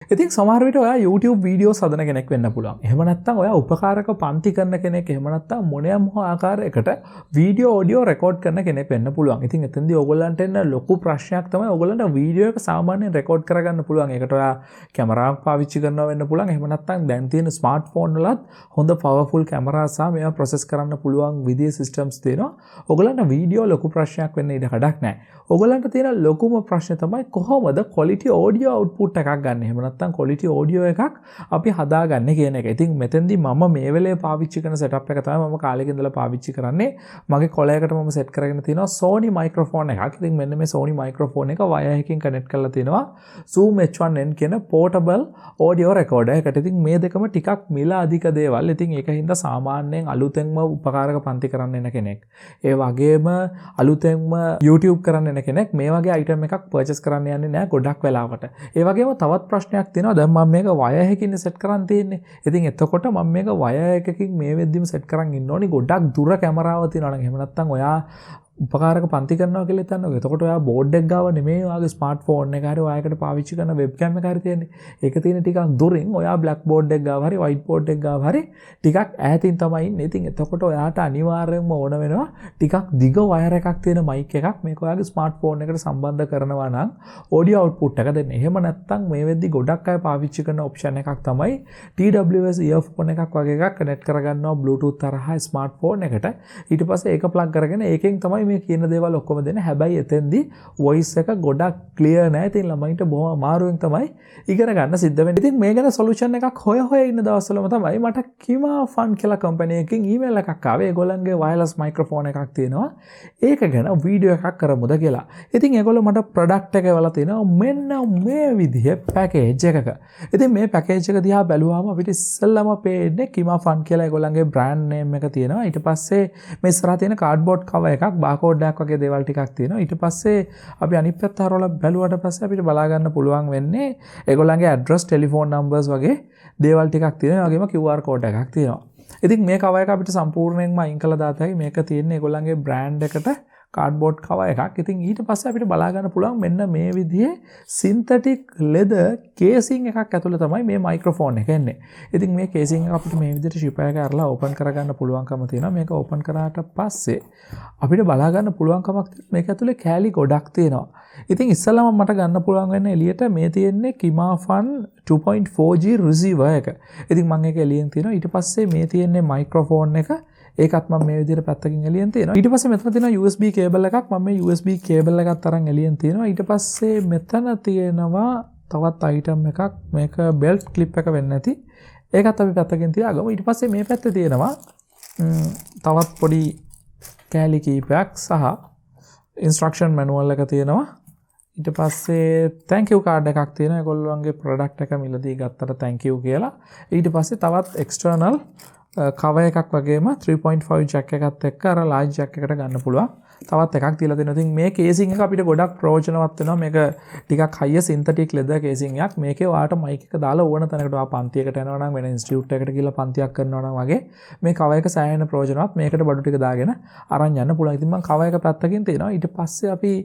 ඉතින් සමහර විට ඔයා YouTube වීඩියෝස් හදන කෙනෙක් වෙන්න පුළුවන්. එහෙම නැත්නම් ඔයා උපකාරක පන්ති කරන කෙනෙක්, එහෙම නැත්නම් මොනියම් හෝ ආකාරයකට වීඩියෝ ඔඩියෝ රෙකෝඩ් කරන කෙනෙක් වෙන්න පුළුවන්. ඉතින් එතෙන්දී ඕගොල්ලන්ට එන ලොකු ප්‍රශ්නයක් තමයි ඕගොල්ලන්ට වීඩියෝ එක සාමාන්‍යයෙන් රෙකෝඩ් කරගන්න පුළුවන්. ඒකට ඔයා කැමරාවක් පාවිච්චි කරනවා වෙන්න පුළුවන්. එහෙම නැත්නම් දැන් තියෙන ස්මාර්ට්ෆෝන් වලත් හොඳ පවර්ෆුල් කැමරා සහ මේවා ප්‍රොසෙස් කරන්න පුළුවන් විදිහේ සිස්ටම්ස් තියෙනවා. ඕගොල්ලන්ට වීඩියෝ ලොකු ප්‍රශ්නයක් වෙන්න ඉඩ කඩක් නැහැ. ඕගොල්ලන්ට තියෙන ලොකුම ප්‍රශ්නේ තමයි කොහොමද quality audio output එකක් ගන්න. එහෙම නැත්නම් quality audio එකක් අපි හදාගන්නේ කියන එක. ඉතින් මෙතෙන්දී මම මේ වෙලේ පාවිච්චි කරන setup එක තමයි මම කාලෙක ඉඳලා පාවිච්චි කරන්නේ. මගේ කොලයකට මම set කරගෙන තියෙනවා Sony microphone එකක්. ඉතින් මෙන්න මේ Sony microphone එක wire එකකින් connect කරලා තියෙනවා Zoom H1n කියන portable audio recorder එකට. ඉතින් මේ දෙකම ටිකක් මිල අධික දේවල්. ඉතින් ඒකින්ද සාමාන්‍යයෙන් අලුතෙන්ම උපකාරක පන්ති කරන්න එන කෙනෙක්, ඒ වගේම අලුතෙන්ම YouTube කරන්න එන කෙනෙක් මේ වගේ item එකක් purchase කරන්න යන්නේ නැහැ ගොඩක් වෙලාවට. ඒ වගේම තවත් ප්‍රශ්නයක් තියෙනවා. දැන් මම මේක wire එකකින් set කරන් තියෙන්නේ. ඉතින් එතකොට මම මේක wire එකකින් මේ වෙද්දිම set කරන් ඉන්න ඕනි. ගොඩක් දුර කැමරාව තියෙනවා නම් එහෙම නැත්නම් ඔයා උපකාරක පන්ති කරනවා කියලා හිතන්නකෝ. එතකොට ඔයා බෝඩ් එක ගාව නෙමෙයි ඔයාගේ ස්මාර්ට්ෆෝන් එක හරි ඔයාකට පාවිච්චි කරන වෙබ්කෑම් එක හරි තියෙන්නේ. ඒක තියෙන ටිකක් දුරින් ඔයා බ්ලැක් බෝඩ් එක ගාව හරි වයිට් බෝඩ් එක ගාව හරි ටිකක් ඈතින් තමයි ඉන්නේ. ඉතින් එතකොට ඔයාට අනිවාර්යයෙන්ම ඕන වෙනවා ටිකක් දිග වයර් එකක් තියෙන මයික් එකක් මේක ඔයාගේ ස්මාර්ට්ෆෝන් එකට සම්බන්ධ කරනවා නම් ඔඩියෝ අවුට්පුට් එක දෙන්න. එහෙම නැත්නම් මේ වෙද්දි ගොඩක් අය පාවිච්චි කරන ඔප්ෂන් එකක් තමයි TWS ඉයර්ෆෝන් එකක් වගේ එකක් කනෙක්ට් කරගන්නවා Bluetooth තරහා ස්මාර්ට්ෆෝන් එකට. ඊට පස්සේ ඒක ප්ලග් කරගෙන ඒකෙන් තමයි මේ කියන දේවල් ඔක්කොම දෙන. හැබැයි එතෙන්දී වොයිස් එක ගොඩක් ක්ලියර් නැහැ. ඉතින් ළමයින්ට බොහොම අමාරුවෙන් තමයි ඉගෙන ගන්න සිද්ධ වෙන්නේ. ඉතින් මේ ගැන සොලියුෂන් එකක් හොය ඉන්න දවස්වලම තමයි මට KIMAFUN කියලා කම්පැනි එකකින් ඊමේල් එකක් ආවේ. ඒගොල්ලන්ගේ වයර්ලස් මයික්‍රොෆෝන් එකක් තියෙනවා. ඒක ගැන වීඩියෝ එකක් කරමුද කියලා. ඉතින් ඒගොල්ලෝ මට ප්‍රොඩක්ට් එක එවලා තිනවා මෙන්න මේ විදිහේ පැකේජ් එකක. ඉතින් මේ පැකේජ් එක දිහා බැලුවාම අපිට ඉස්සෙල්ලාම පේන්නේ KIMAFUN කියලා ඒගොල්ලන්ගේ බ්‍රෑන්ඩ් නේම් එක තියෙනවා. ඊට පස්සේ මේ ඉස්සරහා තියෙන කාඩ්බෝඩ් කවර් එකක්, බාකෝඩ් එකක් වගේ දේවල් ටිකක් තියෙනවා. ඊට පස්සේ අපි අනිත් පැත්ත හරවලා බැලුවට පස්සේ අපිට බලා ගන්න පුළුවන් වෙන්නේ ඒගොල්ලන්ගේ ඇඩ්‍රස්, ටෙලිෆෝන් නම්බර්ස් වගේ දේවල් ටිකක් තියෙනවා. ඒ වගේම QR කෝඩ් එකක් තියෙනවා. ඉතින් මේ කවර් එක අපිට සම්පූර්ණයෙන්ම අයින් කළා දාතයි. මේක තියෙන්නේ ඒගොල්ලන්ගේ බ්‍රෑන්ඩ් එකට කාඩ්බෝඩ් කවර් එකක්. ඉතින් ඊට පස්සේ අපිට බලා ගන්න පුළුවන් මෙන්න මේ විදිහේ සින්තටික් ලෙදර් කේසින් එකක් ඇතුළේ තමයි මේ මයික්‍රොෆෝන් එක එන්නේ. ඉතින් මේ කේසින් එක අපිට මේ විදිහට ෂිප් එක අරලා ඕපන් කරගන්න පුළුවන්කම තියෙනවා. මේක ඕපන් කරාට පස්සේ අපිට බලා ගන්න පුළුවන්කමක් තියෙනවා මේක ඇතුලේ කෑලි ගොඩක් තියෙනවා. ඉතින් ඉස්සෙල්ලාම මට ගන්න පුළුවන් වෙන්නේ එළියට මේ තියෙන්නේ KIMAFUN 2.4G receiver එක. ඉතින් මම ඒක එළියෙන් තියෙනවා. ඊට පස්සේ මේ තියෙන්නේ මයික්‍රොෆෝන් එක. ඒකත් මම මේ විදිහට පැත්තකින් එළියෙන් තියෙනවා. ඊට පස්සේ මෙතන තියෙනවා USB කේබල් එකක්. මම මේ USB කේබල් එකත් අරන් එළියෙන් තියෙනවා. ඊට පස්සේ මෙතන තියෙනවා තවත් අයිටම් එකක්. මේක බෙල්ට් ක්ලිප් එක වෙන්නේ නැති. ඒකත් අපි පැත්තකින් තියාගමු. ඊට පස්සේ මේ පැත්තේ තියෙනවා තවත් පොඩි කෑලි කීපයක් සහ ඉන්ස්ට්‍රක්ෂන් මැනුවල් එක තියෙනවා. ඊට පස්සේ thank you card එකක් තියෙනවා. ඒගොල්ලෝගේ product එක මිලදී ගත්තට thank you කියලා. ඊට පස්සේ තවත් external cover එකක් වගේම 3.5 jack එකත් එක්ක අර large jack එකට ගන්න පුළුවන්. තවත් එකක් තියලා දෙනවා. ඉතින් මේ කේසින් එක අපිට ගොඩක් ප්‍රයෝජනවත් වෙනවා. මේක ටිකක් high synthetic leather කේසින් එකක්. මේකේ ඔයාට mic එක දාලා ඕන තැනකට ඔයා පන්තියකට යනවා නම් වෙන ඉන්ස්ටිටියුට් එකකට ගිහලා පන්තියක් කරනවා නම් වගේ මේ cover එක සෑහෙන ප්‍රයෝජනවත්. මේකට බඩු ටික දාගෙන අරන් යන්න පුළුවන්. ඉතින් මම cover එක පැත්තකින් තියෙනවා. ඊට පස්සේ අපි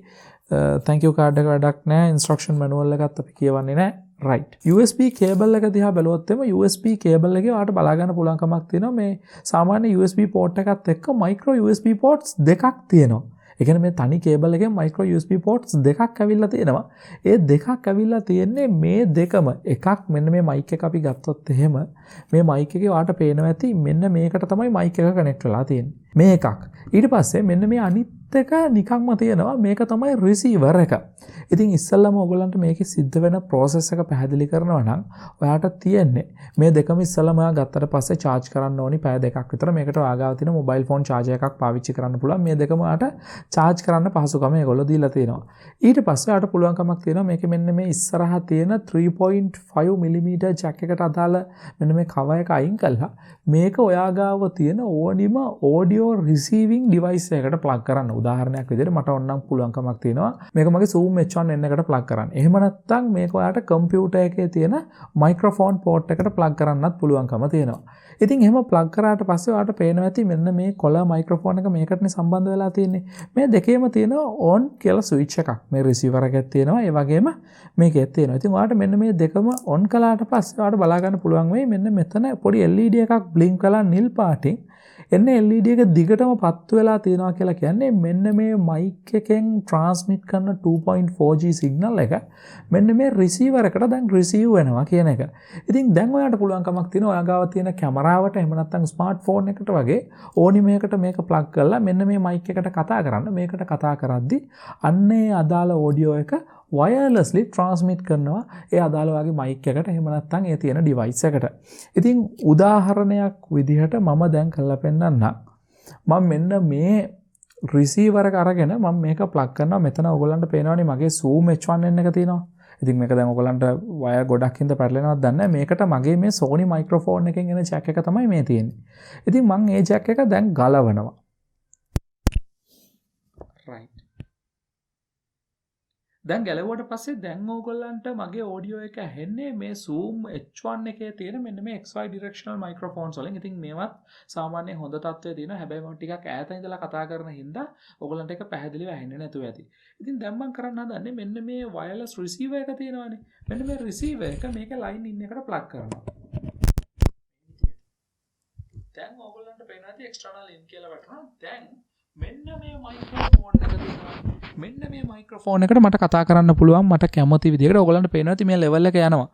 thank you card එක වැඩක් නැහැ. instruction manual එකත් අපි කියවන්නේ නැහැ. right. USB කේබල් එක දිහා බැලුවොත් එම USB කේබල් එකේ ඔයාලට බලා ගන්න පුළුවන් කමක් තියෙනවා. මේ සාමාන්‍ය USB port එකත් එක්ක micro USB ports දෙකක් තියෙනවා. ඒ කියන්නේ මේ තනි කේබල් එකෙන් micro USB ports දෙකක් ඇවිල්ලා තියෙනවා. ඒ දෙකක් ඇවිල්ලා තියෙන්නේ මේ දෙකම එකක් මෙන්න මේ mic එක අපි ගත්තොත් එහෙම මේ mic එකේ ඔයාලට පේනවා ඇති මෙන්න මේකට තමයි mic එක connect වෙලා තියෙන්නේ. මේ එකක්. ඊට පස්සේ මෙන්න මේ අනිත් එක නිකන්ම තියෙනවා මේක තමයි receiver එක. ඉතින් ඉස්සෙල්ලාම ඔයගොල්ලන්ට මේකේ සිද්ධ වෙන process එක පැහැදිලි කරනවා නම් ඔයාට තියෙන්නේ මේ දෙකම ඉස්සෙල්ලාම ඔයා ගත්තට පස්සේ charge කරන්න ඕනි පැය දෙකක් විතර. මේකට ආගාව තියෙන mobile phone charger එකක් පාවිච්චි කරන්න පුළුවන්. මේ දෙකම ඔයාට charge කරන්න පහසුකම ඒගොල්ලෝ දීලා තියෙනවා. ඊට පස්සේ ඔයාට පුළුවන්කමක් තියෙනවා මේකේ මෙන්න මේ ඉස්සරහා තියෙන 3.5 mm jack එකට අදාළ මෙන්න මේ cover එක අයින් කළා මේක ඔයා ගාව තියෙන ඕනිම audio audio receiving device එකකට plug කරන්න. උදාහරණයක් විදිහට මට ඕනනම් පුළුවන්කමක් තියෙනවා මේක මගේ Zoom H1n එකට plug කරන්න. එහෙම නැත්නම් මේක ඔයාලට computer එකේ තියෙන microphone port එකට plug කරන්නත් පුළුවන්කම තියෙනවා. ඉතින් එහෙම plug කරාට පස්සේ ඔයාලට පේනවා ඇති මෙන්න මේ කොළ microphone එක මේකටනේ සම්බන්ධ වෙලා තියෙන්නේ. මේ දෙකේම තියෙනවා on කියලා switch එකක්. මේ receiver එකක් තියෙනවා. ඒ වගේම මේකෙත් තියෙනවා. ඉතින් ඔයාලට මෙන්න මේ දෙකම on කළාට පස්සේ ඔයාලට බලා ගන්න පුළුවන් වෙයි මෙන්න මෙතන පොඩි LED එකක් blink කරලා නිල් පාටින් එන්නේ LED එක දිගටම පත්තු වෙලා තියෙනවා කියලා කියන්නේ මෙන්න මේ mic එකෙන් transmit කරන 2.4G signal එක මෙන්න මේ receiver එකට දැන් receive වෙනවා කියන එක. ඉතින් දැන් ඔයාලට පුළුවන්කමක් තියෙනවා ඔයා ගාව තියෙන කැමරාවට එහෙම නැත්නම් smartphone එකට වගේ ඕනි මේකට මේක plug කරලා මෙන්න මේ mic එකට කතා කරන්න. මේකට කතා කරද්දි අන්නේ අදාළ audio එක wirelessly transmit කරනවා ඒ අදාළ වගේ mic එකට එහෙම නැත්නම් ඒ තියෙන device එකට. ඉතින් උදාහරණයක් විදිහට මම දැන් කරලා පෙන්නන්නම්. මම මෙන්න මේ receiver එක අරගෙන මම මේක plug කරනවා. මෙතන ඔයගොල්ලන්ට පේනවනේ මගේ Zoom H1n එක තියෙනවා. ඉතින් මේක දැන් ඔයගොල්ලන්ට wire ගොඩක් හින්දා පැටලෙනවද දන්නේ නැහැ. මේකට මගේ මේ Sony microphone එකෙන් එන jack එක තමයි මේ තියෙන්නේ. ඉතින් මම මේ jack එක දැන් ගලවනවා. right දැන් ගැලවුවට පස්සේ දැන් ඕගොල්ලන්ට මගේ audio එක ඇහෙන්නේ මේ Zoom H1 එකේ තියෙන මෙන්න මේ XY directional microphones වලින්. ඉතින් මේවත් සාමාන්‍යයෙන් හොඳ තත්ත්වයේ තියෙනවා. හැබැයි මම ටිකක් ඈත ඉඳලා කතා කරන හින්දා ඕගොල්ලන්ට ඒක පැහැදිලිව ඇහෙන්නේ නැතුව ඇති. ඉතින් දැන් මම කරන්න හදන්නේ මෙන්න මේ wireless receiver එක තියෙනවානේ. මෙන්න මේ receiver එක මේක line in එකට plug කරනවා. දැන් ඕගොල්ලන්ට පේනවා ඇති external in කියලා වටනවා. දැන් මෙන්න මේ microphone එක තියෙනවා. මෙන්න මේ microphone එකට මට කතා කරන්න පුළුවන් මට කැමති විදිහකට. ඔයගොල්ලන්ට පේනවා ඇති මේ level එක යනවා.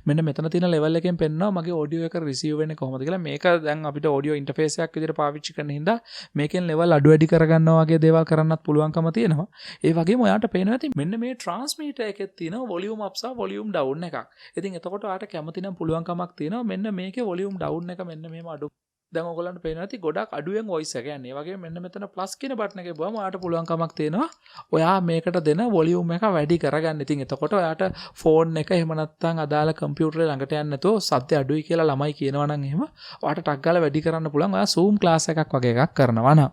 මෙන්න මෙතන තියෙන level එකෙන් පෙන්නනවා මගේ audio එක receive වෙන්නේ කොහොමද කියලා. මේක දැන් අපිට audio interface එකක් විදිහට පාවිච්චි කරන හින්දා මේකෙන් level අඩු වැඩි කරගන්නවා වගේ දේවල් කරන්නත් පුළුවන්කම තියෙනවා. ඒ වගේම ඔයාලට පේනවා ඇති මෙන්න මේ transmitter එකේ තියෙන volume up සහ volume down එකක්. ඉතින් එතකොට ඔයාලට කැමති නම් පුළුවන්කමක් තියෙනවා මෙන්න මේකේ volume down එක මෙන්න මෙහෙම අඩු දැන් ඔයගොල්ලන්ට පේනවා ඇති ගොඩක් අඩුවෙන් voice එක යන්නේ. ඒ වගේම මෙන්න මෙතන plus කියන බටන් එකේ බවම ඔයාලට පුළුවන්කමක් තියෙනවා. ඔයා මේකට දෙන volume එක වැඩි කරගන්න. ඉතින් එතකොට ඔයාට phone එක එහෙම නැත්නම් අදාළ computer ළඟට යන්න නැතුව සද්ද අඩුයි කියලා ළමයි කියනවා නම් එහෙම ඔයාට ටක් ගාලා වැඩි කරන්න පුළුවන්. ඔයා Zoom class එකක් වගේ එකක් කරනවා නම්.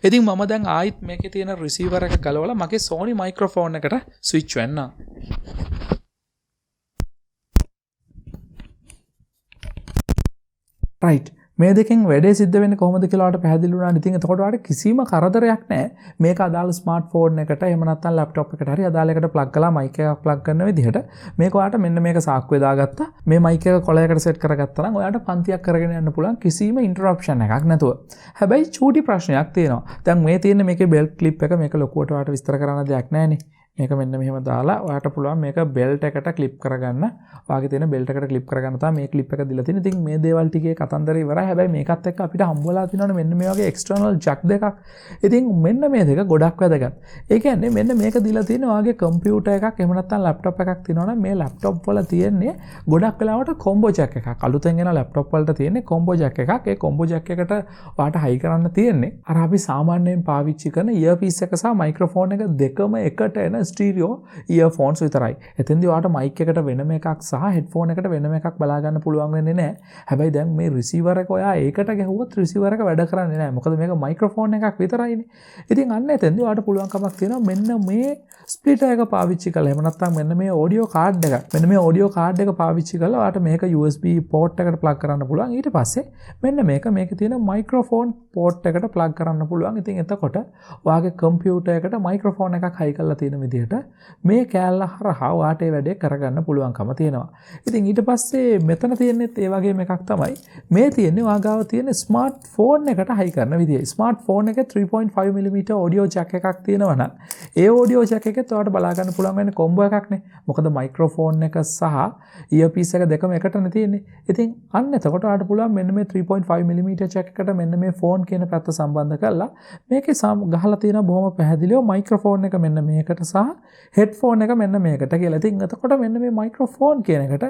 ඉතින් මම දැන් ආයිත් මේකේ තියෙන receiver එක ගලවලා මගේ Sony microphone එකට switch වෙන්න. right මේ දෙකෙන් වැඩේ සිද්ධ වෙන්නේ කොහොමද කියලා ඔයාලට පැහැදිලි වුණා. ඉතින් එතකොට ඔයාලට කිසිම කරදරයක් නැහැ. මේක අදාළ ස්මාර්ට්ෆෝන් එකට එහෙම නැත්නම් ලැප්ටොප් එකට හරි අදාළ එකට ප්ලග් කළා mic එකක් ප්ලග් කරන විදිහට මේක ඔයාලට මෙන්න මේක සාක්කුවේ දාගත්තා. මේ mic එක කොළයකට සෙට් කරගත්තා නම් ඔයාලට පන්තියක් කරගෙන යන්න පුළුවන් කිසිම ඉන්ටරප්ෂන් එකක් නැතුව. හැබැයි චූටි ප්‍රශ්නයක් තියෙනවා. දැන් මේ තියෙන මේකේ බෙල්ට් ක්ලිප් එක මේක ලොකුවට ඔයාලට විස්තර කරන්න දෙයක් නැහැනේ. මේක මෙන්න මෙහෙම දාලා ඔයාට පුළුවන් මේක බෙල්ට් එකට ක්ලිප් කරගන්න. ඔයාගේ තියෙන බෙල්ට් එකට ක්ලිප් කරගන්න තමයි මේ ක්ලිප් එක දීලා තියෙන්නේ. ඉතින් මේ දේවල් ටිකේ කතන්දර ඉවරයි. හැබැයි මේකත් එක්ක අපිට හම්බවලා තියෙනවනේ මෙන්න මේ වගේ එක්ස්ටර්නල් ජැක් දෙකක්. ඉතින් මෙන්න මේ දෙක ගොඩක් වැදගත්. ඒ කියන්නේ මෙන්න මේක දීලා තියෙන ඔයාගේ කම්පියුටර් එකක් එහෙම නැත්නම් ලැප්ටොප් එකක් තියෙනවනම් මේ ලැප්ටොප් වල තියෙන්නේ ගොඩක් වෙලාවට කොම්බෝ ජැක් එකක්. අලුතෙන් එන ලැප්ටොප් වලට තියෙන්නේ කොම්බෝ ජැක් එකක්. ඒ කොම්බෝ ජැක් එකට ඔයාට හයි කරන්න තියෙන්නේ අර අපි සාමාන්‍යයෙන් පාවිච්චි කරන ඉයර්පීස් එක සහ මයික්‍රොෆෝන් එක දෙකම එකට එන ස්ටීරියෝ earphones විතරයි. එතෙන්දී ඔයාට mic එකට වෙනම එකක් සහ headphone එකට වෙනම එකක් බලා ගන්න පුළුවන් වෙන්නේ නැහැ. හැබැයි දැන් මේ receiver එක ඔයා ඒකට ගැහුවොත් receiver එක වැඩ කරන්නේ නැහැ. මොකද මේක microphone එකක් විතරයිනේ. ඉතින් අන්න එතෙන්දී ඔයාට පුළුවන්කමක් තියෙනවා මෙන්න මේ splitter එක පාවිච්චි කරලා එහෙම නැත්නම් මෙන්න මේ audio card එක. මෙන්න මේ audio card එක පාවිච්චි කරලා ඔයාට මේක USB port එකට plug කරන්න පුළුවන්. ඊට පස්සේ මෙන්න මේකේ තියෙන microphone port එකට plug කරන්න පුළුවන්. ඉතින් එතකොට ඔයාගේ computer එකට microphone එකක් හයි කරලා තියෙන විදිහට මේ කෑල්ල හරහා ඔයාට ඒ වැඩේ කරගන්න පුළුවන්කම තියෙනවා. ඉතින් ඊට පස්සේ මෙතන තියෙන්නේත් ඒ වගේම එකක් තමයි. මේ තියෙන්නේ ඔයාගාව තියෙන ස්මාර්ට් ෆෝන් එකට හයි කරන විදිය. ස්මාර්ට් ෆෝන් එකේ 3.5 mm audio jack එකක් තියෙනවා නම් ඒ audio jack එකෙත් ඔයාට බලා ගන්න පුළුවන් වෙන්නේ කොම්බෝ එකක්නේ. මොකද මයික්‍රොෆෝන් එක සහ earpiece එක දෙකම එකටනේ තියෙන්නේ. ඉතින් අන්න එතකොට ඔයාට පුළුවන් මෙන්න මේ 3.5 mm jack එකට මෙන්න මේ ෆෝන් කියන පැත්ත සම්බන්ධ කරලා මේකේ ගහලා තියෙන බොහොම පැහැදිලිව මයික්‍රොෆෝන් එක මෙන්න මේකට සහ හෙඩ්ෆෝන් එක මෙන්න මේකට කියලා. ඉතින් එතකොට මෙන්න මේ මයික්‍රොෆෝන් කියන එකට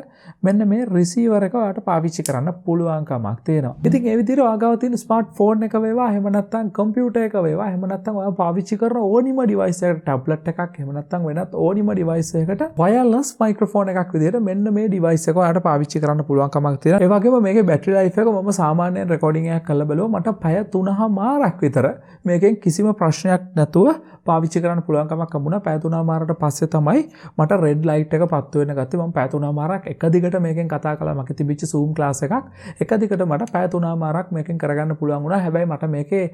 මෙන්න මේ රිසීවර් එක ඔයාලට පාවිච්චි කරන්න පුළුවන්කමක් තියෙනවා. ඉතින් ඒ විදිහට ඔයාගාව තියෙන ස්මාර්ට්ෆෝන් එක වේවා, එහෙම නැත්නම් කම්පියුටර් එක වේවා, එහෙම නැත්නම් ඔයා පාවිච්චි කරන ඕනිම ඩිවයිස් එකකට, ටැබ්ලට් එකක්, එහෙම නැත්නම් වෙනත් ඕනිම ඩිවයිස් එකකට වයර්ලස් මයික්‍රොෆෝන් එකක් විදිහට මෙන්න මේ ඩිවයිස් එක ඔයාලට පාවිච්චි කරන්න පුළුවන්කමක් තියෙනවා. ඒ වගේම මේකේ බැටරි ලයිෆ් එක මම සාමාන්‍යයෙන් රෙකෝඩින් එකක් කරලා බලුවා මට පැය 3මාරක් විතර මේකෙන් කිසිම ප්‍රශ්නයක් නැතුව පාවිච්චි කරන්න පුළුවන්කමක් හම්බුණා. පැය 3මාරකට පස්සේ තමයි මට රෙඩ් ලයිට් එක පත්තු වෙන්න ගත්තේ. මම පැය 3මාරක් එක දිගට මේකෙන් කතා කළා. මගේ තිබිච්ච Zoom ක්ලාස් එකක් එක දිගට මට පැය 3මාරක් මේකෙන් කරගන්න පුළුවන් වුණා. හැබැයි මට මේකේ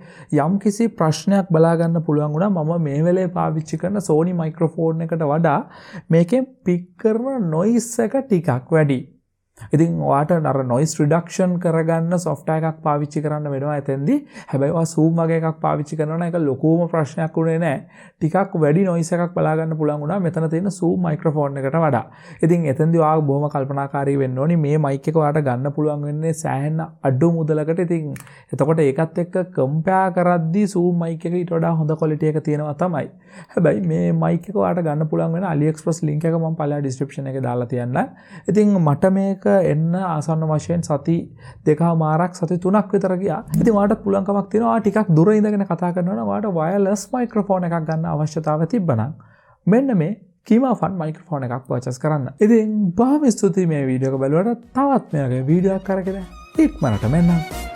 යම් කිසි ප්‍රශ්නයක් බලා ගන්න පුළුවන් වුණා. මම මේ වෙලේ පාවිච්චි කරන Sony මයික්‍රොෆෝන් එකට වඩා මේකෙන් පික් කරන නොයිස් එක ටිකක් වැඩි. ඉතින් ඔයාට අර noise reduction කරගන්න software එකක් පාවිච්චි කරන්න වෙනවා එතෙන්දී. හැබැයි ඔයා Zoom වගේ එකක් පාවිච්චි කරනවා නම් ඒක ලොකුම ප්‍රශ්නයක් උනේ නැහැ. ටිකක් වැඩි noise එකක් බලා ගන්න පුළුවන් වුණා මෙතන තියෙන Zoom microphone එකට වඩා. ඉතින් එතෙන්දී ඔයා බොහොම කල්පනාකාරී වෙන්න ඕනි. මේ mic එක ඔයාට ගන්න පුළුවන් වෙන්නේ සෑහෙන අඩු මුදලකට. ඉතින් එතකොට ඒකත් එක්ක compare කරද්දී Zoom mic එක ඊට වඩා හොඳ quality එක තියෙනවා තමයි. හැබැයි මේ mic එක ඔයාට ගන්න පුළුවන් වෙන AliExpress link එක මම පළවෙනි description එකේ දාලා තියන්නම්. ඉතින් මට මේක එන්න ආසන්න වශයෙන් සති 2මාරක් සති 3ක් විතර ගියා. ඉතින් ඔයාලට පුළුවන්කමක් තියෙනවා ටිකක් දුර ඉඳගෙන කතා කරනවා නම් ඔයාලට වයර්ලස් මයික්‍රොෆෝන් එකක් ගන්න අවශ්‍යතාවය තිබ්බනම් මෙන්න මේ KIMAFUN මයික්‍රොෆෝන් එකක් පර්චේස් කරන්න. ඉතින් බොහොම ස්තුතියි මේ වීඩියෝ එක බලුවට. තවත් මේ වගේ වීඩියෝ එකක් අරගෙන ඉක්මනට මෙන්න